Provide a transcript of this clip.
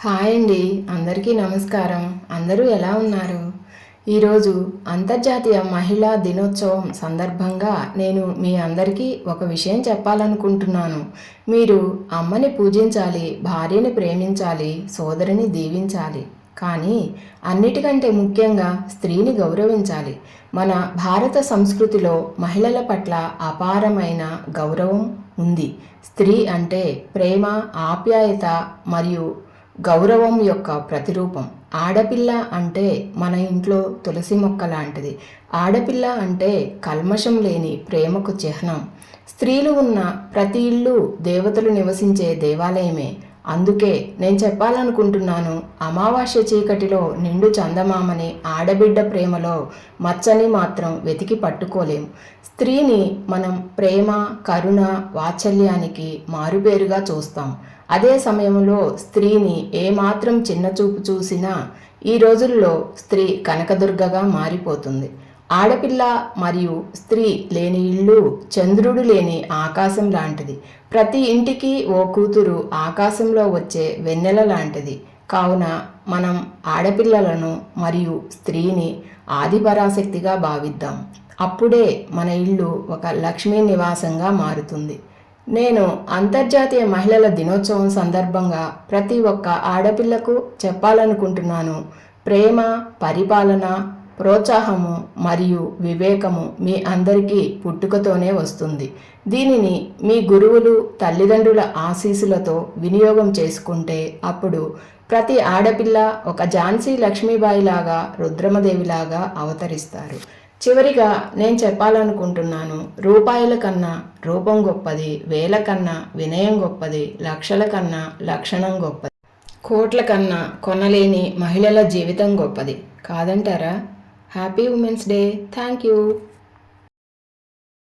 Hi అండి, అందరికీ నమస్కారం. అందరూ ఎలా ఉన్నారు? ఈరోజు అంతర్జాతీయ మహిళా దినోత్సవం సందర్భంగా నేను మీ అందరికీ ఒక విషయం చెప్పాలనుకుంటున్నాను. మీరు అమ్మని పూజించాలి, భార్యని ప్రేమించాలి, సోదరిని దీవించాలి. కానీ అన్నిటికంటే ముఖ్యంగా స్త్రీని గౌరవించాలి. మన భారత సంస్కృతిలో మహిళల పట్ల అపారమైన గౌరవం ఉంది. స్త్రీ అంటే ప్రేమ, ఆప్యాయత మరియు గౌరవం యొక్క ప్రతిరూపం. ఆడపిల్ల అంటే మన ఇంట్లో తులసి మొక్క లాంటిది. ఆడపిల్ల అంటే కల్మషం లేని ప్రేమకు చిహ్నం. స్త్రీలు ఉన్న ప్రతి ఇల్లు దేవతలు నివసించే దేవాలయమే. అందుకే నేను చెప్పాలనుకుంటున్నాను, అమావాస్య చీకటిలో నిండు చందమామని ఆడబిడ్డ ప్రేమలో మచ్చని మాత్రం వెతికి పట్టుకోలేం. స్త్రీని మనం ప్రేమ, కరుణ, వాత్సల్యానికి మారుపేరుగా చూస్తాం. అదే సమయంలో స్త్రీని ఏమాత్రం చిన్నచూపు చూసినా ఈ రోజుల్లో స్త్రీ కనకదుర్గగా మారిపోతుంది. ఆడపిల్ల మరియు స్త్రీ లేని ఇల్లు చంద్రుడు లేని ఆకాశం లాంటిది. ప్రతి ఇంటికి ఓ కూతురు ఆకాశంలో వచ్చే వెన్నెల లాంటిది. కావున మనం ఆడపిల్లలను మరియు స్త్రీని ఆదిపరాశక్తిగా భావిద్దాం. అప్పుడే మన ఇల్లు ఒక లక్ష్మీ నివాసంగా మారుతుంది. నేను అంతర్జాతీయ మహిళల దినోత్సవం సందర్భంగా ప్రతి ఒక్క ఆడపిల్లకు చెప్పాలనుకుంటున్నాను, ప్రేమ, పరిపాలన, ప్రోత్సాహము మరియు వివేకము మీ అందరికీ పుట్టుకతోనే వస్తుంది. దీనిని మీ గురువులు, తల్లిదండ్రుల ఆశీస్సులతో వినియోగం చేసుకుంటే అప్పుడు ప్రతి ఆడపిల్ల ఒక ఝాన్సీ లక్ష్మీబాయిలాగా, రుద్రమదేవిలాగా అవతరిస్తారు. చివరిగా నేను చెప్పాలనుకుంటున్నాను, రూపాయల కన్నా రూపం గొప్పది, వేల కన్నా వినయం గొప్పది, లక్షల కన్నా లక్షణం గొప్పది, కోట్ల కన్నా కొనలేని మహిళల జీవితం గొప్పది కాదంటారా? Happy women's day. Thank you.